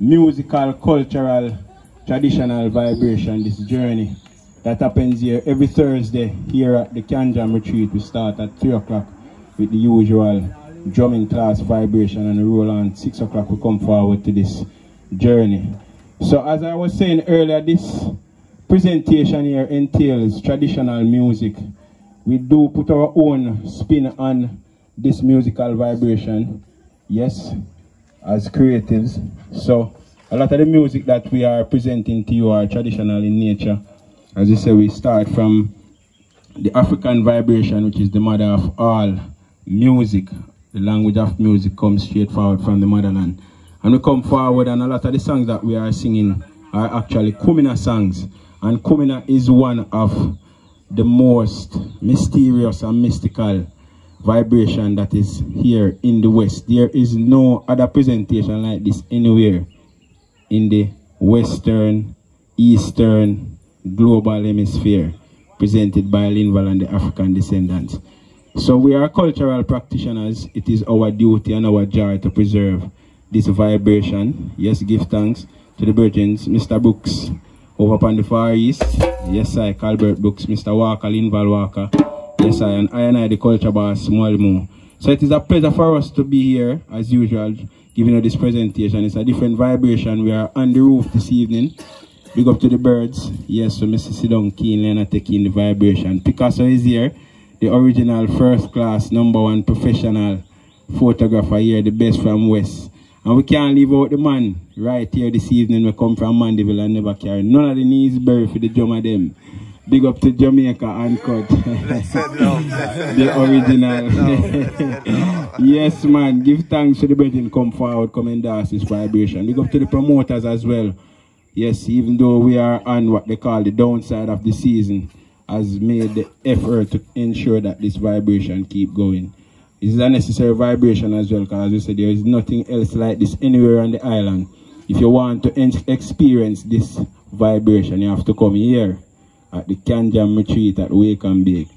musical, cultural, traditional vibration, this journey that happens here every Thursday here at the Kanjam Retreat. We start at 3 o'clock with the usual drumming class vibration, and we roll on 6 o'clock. We come forward to this journey. So as I was saying earlier, this presentation here entails traditional music. We do put our own spin on this musical vibration, yes, as creatives. So a lot of the music that we are presenting to you are traditional in nature. As you say, we start from the African vibration, which is the mother of all music. The language of music comes straight forward from the motherland. And we come forward, and a lot of the songs that we are singing are actually Kumina songs. And Kumina is one of the most mysterious and mystical vibration that is here in the West. There is no other presentation like this anywhere in the Western, Eastern, global hemisphere, presented by Linval and the African Descendants. So we are cultural practitioners. It is our duty and our joy to preserve this vibration. Yes, give thanks to the virgins, Mr. Brooks over upon the Far East. Yes, I, Calbert Brooks, Mr. Walker, Linval Walker. Yes, I, the culture boss, Mwalimu. So it is a pleasure for us to be here, as usual, giving you this presentation. It's a different vibration. We are on the roof this evening. Big up to the birds. Yes, so Mr. Sidon keenly and taking the vibration. Picasso is here, the original first class, #1 professional photographer here, the best from West. And we can't leave out the man right here this evening. We come from Mandeville and never carry none of the knees buried for the drum of them. Big up to Jamaica and cut. The original. Yes, man. Give thanks to the brethren come forward, come endorse this vibration. Big up to the promoters as well. Yes, even though we are on what they call the downside of the season, has made the effort to ensure that this vibration keep going. This is a necessary vibration as well, because as we said, there is nothing else like this anywhere on the island. If you want to experience this vibration, you have to come here at the Kanjam Retreat at Wake and Bake.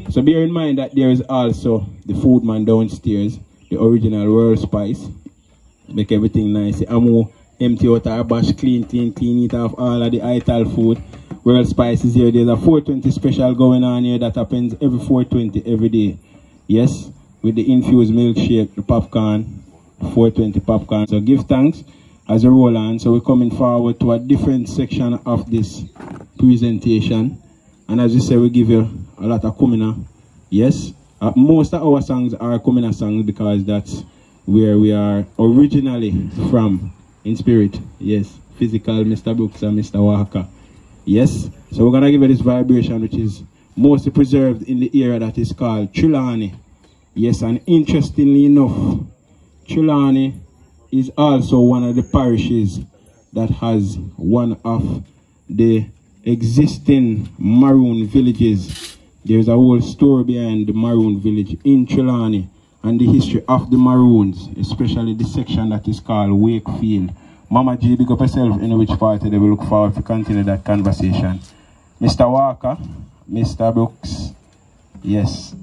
So bear in mind that there is also the food man downstairs, the original World Spice. Make everything nice. Amo empty out our bash, clean, eat off all of the ital food. World Spices here. There's a 420 special going on here that happens every 420 every day. Yes, with the infused milkshake, the popcorn, 420 popcorn. So give thanks as a roll on. So we're coming forward to a different section of this presentation. And as we say, we give you a lot of Kumina. Yes, most of our songs are Kumina songs because that's where we are originally from in spirit. Yes, physical, Mr. Brooks and Mr. Walker. Yes, so we're going to give you this vibration which is mostly preserved in the area that is called Trelawney. Yes, and interestingly enough, Trelawney is also one of the parishes that has one of the existing Maroon villages. There's a whole story behind the Maroon village in Trelawney and the history of the Maroons, especially the section that is called Wakefield. Mama G, big up yourself in which part of the we look forward to continue that conversation. Mr. Walker, Mr. Brooks, yes.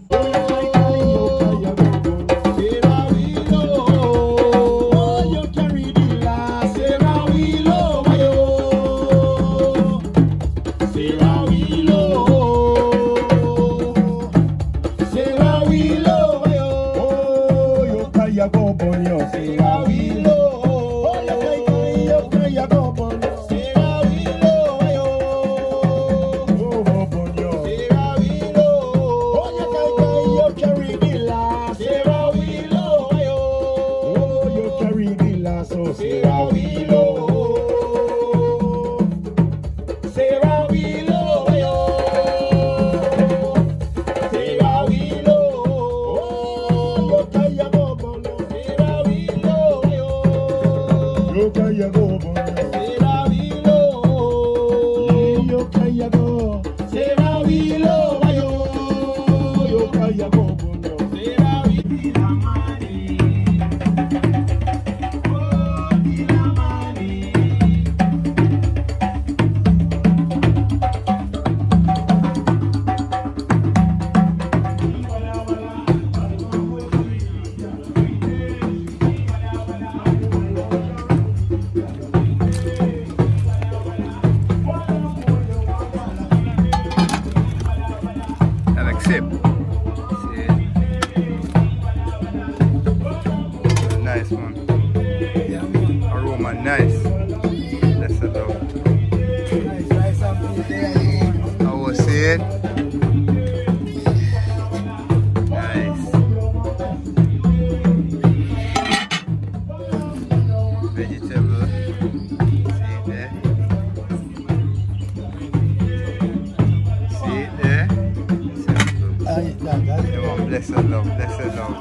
Nice one. Aroma nice. That's a love. I was saying. Nice. Vegetable. See it there? See it there? Bless the love, bless the love.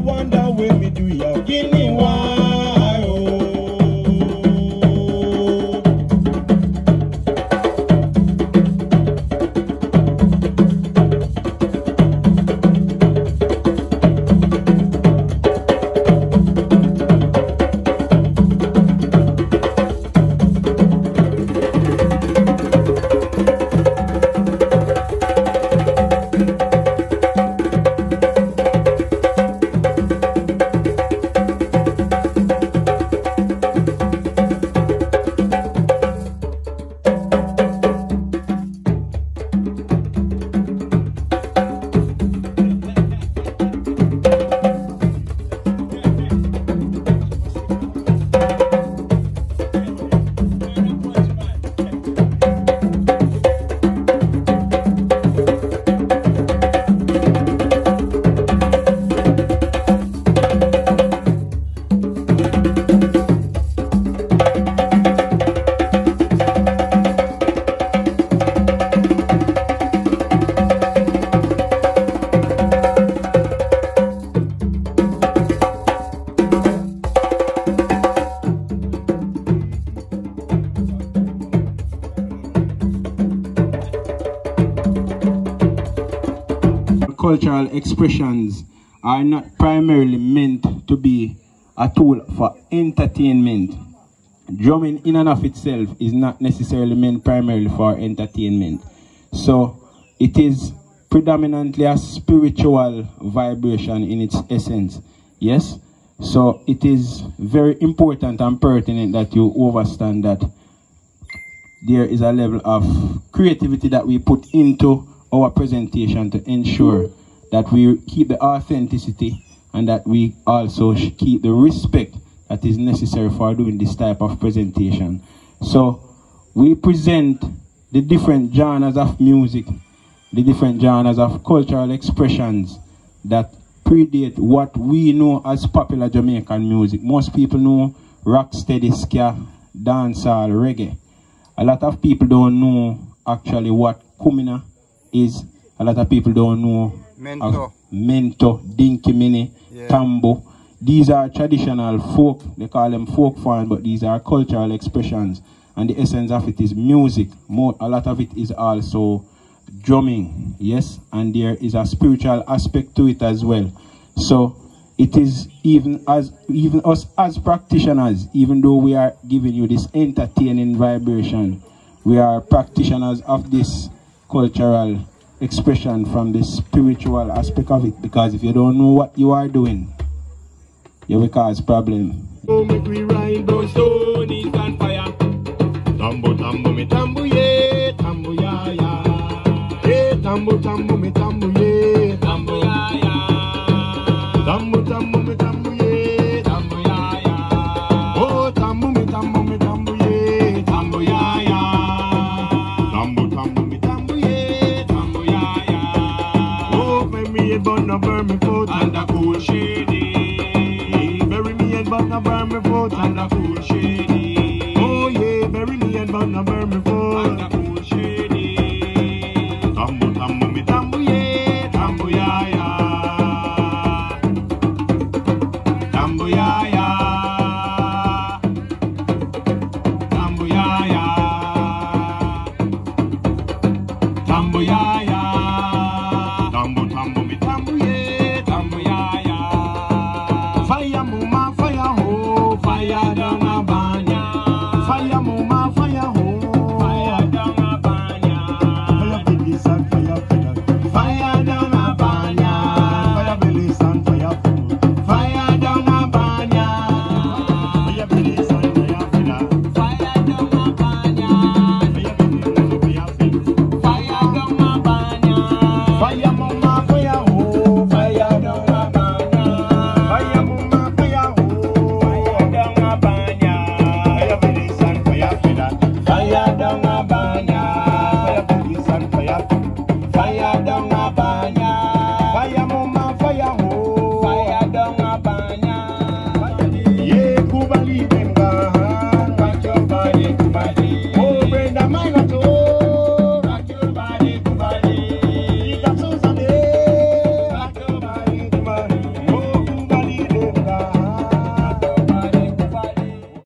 Wonder when me do your guinea why oh. cultural expressions are not primarily meant to be a tool for entertainment. Drumming in and of itself is not necessarily meant primarily for entertainment. So it is predominantly a spiritual vibration in its essence. Yes? So it is very important and pertinent that you understand that there is a level of creativity that we put into our presentation to ensure that we keep the authenticity and that we also keep the respect that is necessary for doing this type of presentation. So we present the different genres of music, the different genres of cultural expressions that predate what we know as popular Jamaican music. Most people know rocksteady, ska, dancehall, reggae. A lot of people don't know actually what kumina is. A lot of people don't know mento, dinky mini, tambo. These are traditional folk, they call them folk form, but these are cultural expressions. And the essence of it is music. A lot of it is also drumming, yes, and there is a spiritual aspect to it as well. So it is even us as practitioners, even though we are giving you this entertaining vibration, we are practitioners of this cultural expression from the spiritual aspect of it, because if you don't know what you are doing, you will cause problem. We ride those stonies on fire. Tambo, tambo, me tambo, yeah, tambo, yeah, yeah. Hey, tambo, tambo, me tambo, yeah, tambo, yeah, yeah. Tambo, tambo, me tambo, yeah, tambo, yeah, yeah. Oh, tambo, me tambo, yeah, tambo, yeah, yeah. Tambo, tambo, me tambo, yeah, tambo, yeah, yeah. Oh, make me a bun of burn me foot and a cool shade.